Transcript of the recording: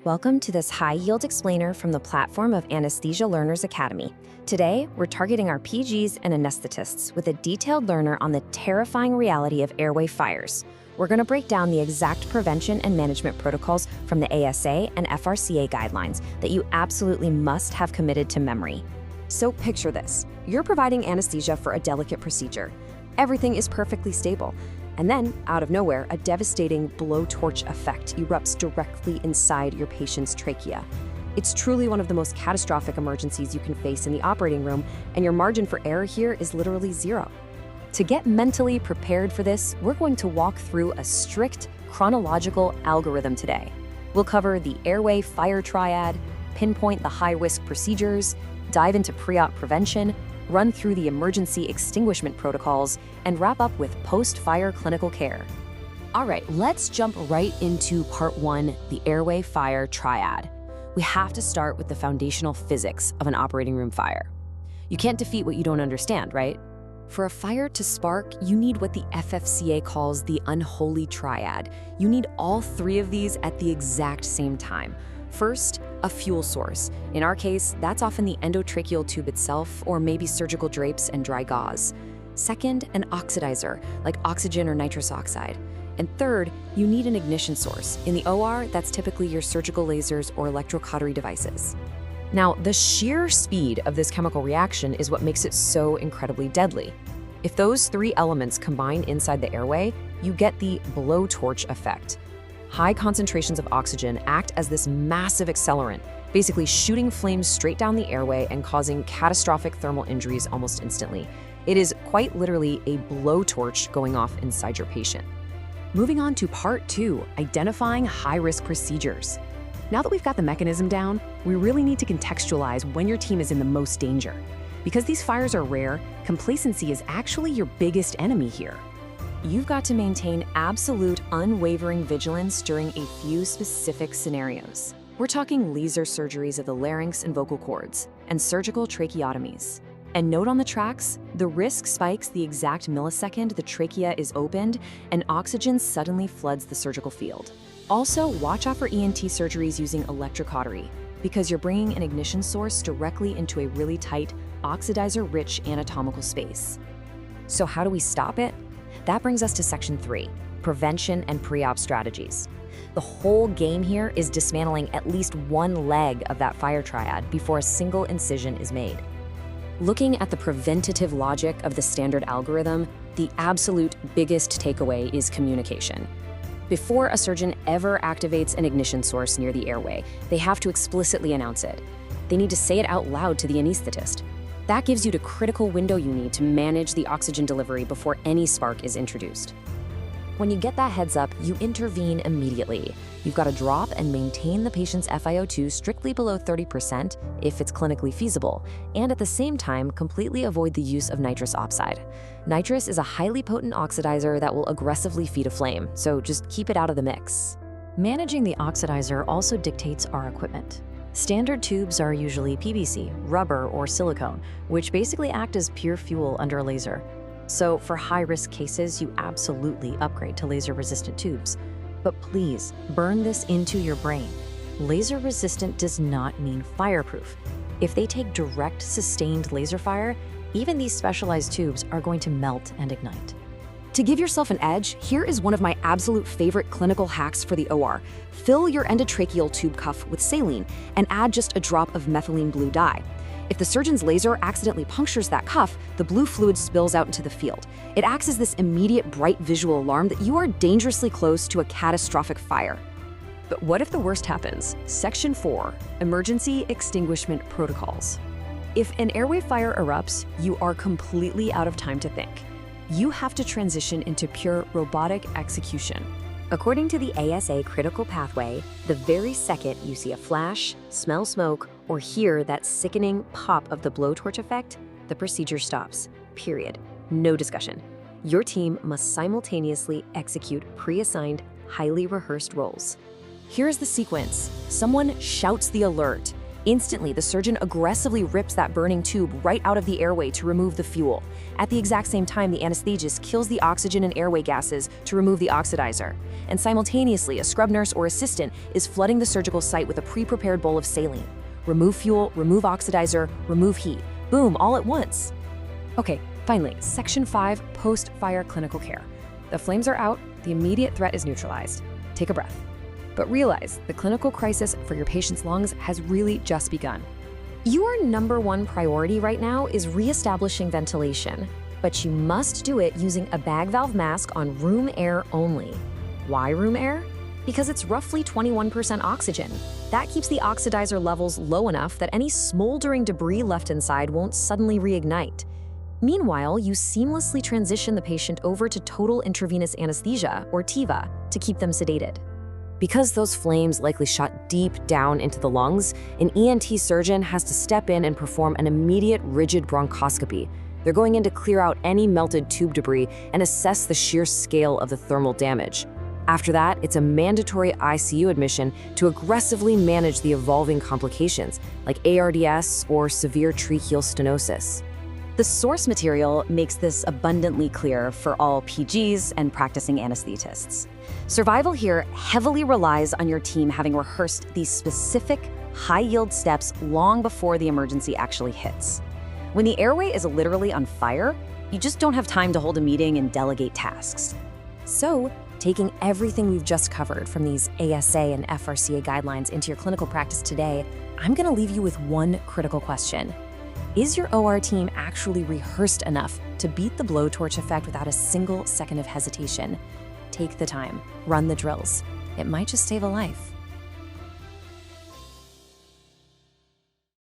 Welcome to this high-yield explainer from the platform of Anesthesia Learners Academy. Today, we're targeting our PGs and anesthetists with a detailed learner on the terrifying reality of airway fires. We're going to break down the exact prevention and management protocols from the ASA and FRCA guidelines that you absolutely must have committed to memory. So picture this. You're providing anesthesia for a delicate procedure. Everything is perfectly stable. And then, out of nowhere, a devastating blowtorch effect erupts directly inside your patient's trachea. It's truly one of the most catastrophic emergencies you can face in the operating room, and your margin for error here is literally zero. To get mentally prepared for this, we're going to walk through a strict chronological algorithm today. We'll cover the airway fire triad, pinpoint the high-risk procedures, dive into pre-op prevention, run through the emergency extinguishment protocols, and wrap up with post-fire clinical care. All right, let's jump right into part one, the airway fire triad. We have to start with the foundational physics of an operating room fire. You can't defeat what you don't understand, right? For a fire to spark, you need what the FFCA calls the unholy triad. You need all three of these at the exact same time. First, a fuel source. In our case, that's often the endotracheal tube itself, or maybe surgical drapes and dry gauze. Second, an oxidizer, like oxygen or nitrous oxide. And third, you need an ignition source. In the OR, that's typically your surgical lasers or electrocautery devices. Now, the sheer speed of this chemical reaction is what makes it so incredibly deadly. If those three elements combine inside the airway, you get the blowtorch effect. High concentrations of oxygen act as this massive accelerant, basically shooting flames straight down the airway and causing catastrophic thermal injuries almost instantly. It is quite literally a blowtorch going off inside your patient. Moving on to part two, identifying high-risk procedures. Now that we've got the mechanism down, we really need to contextualize when your team is in the most danger. Because these fires are rare, complacency is actually your biggest enemy here. You've got to maintain absolute, unwavering vigilance during a few specific scenarios. We're talking laser surgeries of the larynx and vocal cords, and surgical tracheotomies. And note on the tracks, the risk spikes the exact millisecond the trachea is opened and oxygen suddenly floods the surgical field. Also, watch out for ENT surgeries using electrocautery, because you're bringing an ignition source directly into a really tight, oxidizer-rich anatomical space. So how do we stop it? That brings us to section 3, prevention and pre-op strategies. The whole game here is dismantling at least one leg of that fire triad before a single incision is made. Looking at the preventative logic of the standard algorithm, the absolute biggest takeaway is communication. Before a surgeon ever activates an ignition source near the airway, they have to explicitly announce it. They need to say it out loud to the anesthetist. That gives you the critical window you need to manage the oxygen delivery before any spark is introduced. When you get that heads up, you intervene immediately. You've got to drop and maintain the patient's FiO2 strictly below 30% if it's clinically feasible, and at the same time, completely avoid the use of nitrous oxide. Nitrous is a highly potent oxidizer that will aggressively feed a flame, so just keep it out of the mix. Managing the oxidizer also dictates our equipment. Standard tubes are usually PVC, rubber, or silicone, which basically act as pure fuel under a laser. So for high-risk cases, you absolutely upgrade to laser-resistant tubes. But please, burn this into your brain. Laser-resistant does not mean fireproof. If they take direct, sustained laser fire, even these specialized tubes are going to melt and ignite. To give yourself an edge, here is one of my absolute favorite clinical hacks for the OR. Fill your endotracheal tube cuff with saline and add just a drop of methylene blue dye. If the surgeon's laser accidentally punctures that cuff, the blue fluid spills out into the field. It acts as this immediate bright visual alarm that you are dangerously close to a catastrophic fire. But what if the worst happens? Section 4, emergency extinguishment protocols. If an airway fire erupts, you are completely out of time to think. You have to transition into pure robotic execution. According to the ASA critical pathway, the very second you see a flash, smell smoke, or hear that sickening pop of the blowtorch effect, the procedure stops. Period. No discussion. Your team must simultaneously execute pre-assigned, highly rehearsed roles. Here's the sequence. Someone shouts the alert. Instantly, the surgeon aggressively rips that burning tube right out of the airway to remove the fuel. At the exact same time, the anesthetist kills the oxygen and airway gases to remove the oxidizer. And simultaneously, a scrub nurse or assistant is flooding the surgical site with a pre-prepared bowl of saline. Remove fuel, remove oxidizer, remove heat. Boom, all at once. Okay, finally, Section 5, post-fire clinical care. The flames are out, the immediate threat is neutralized. Take a breath. But realize the clinical crisis for your patient's lungs has really just begun. Your number one priority right now is reestablishing ventilation, but you must do it using a bag valve mask on room air only. Why room air? Because it's roughly 21% oxygen. That keeps the oxidizer levels low enough that any smoldering debris left inside won't suddenly reignite. Meanwhile, you seamlessly transition the patient over to total intravenous anesthesia, or TIVA, to keep them sedated. Because those flames likely shot deep down into the lungs, an ENT surgeon has to step in and perform an immediate rigid bronchoscopy. They're going in to clear out any melted tube debris and assess the sheer scale of the thermal damage. After that, it's a mandatory ICU admission to aggressively manage the evolving complications, like ARDS or severe tracheal stenosis. The source material makes this abundantly clear for all PGs and practicing anesthetists. Survival here heavily relies on your team having rehearsed these specific, high-yield steps long before the emergency actually hits. When the airway is literally on fire, you just don't have time to hold a meeting and delegate tasks. So, taking everything we've just covered from these ASA and FRCA guidelines into your clinical practice today, I'm going to leave you with one critical question. Is your OR team actually rehearsed enough to beat the blowtorch effect without a single second of hesitation? Take the time, run the drills. It might just save a life.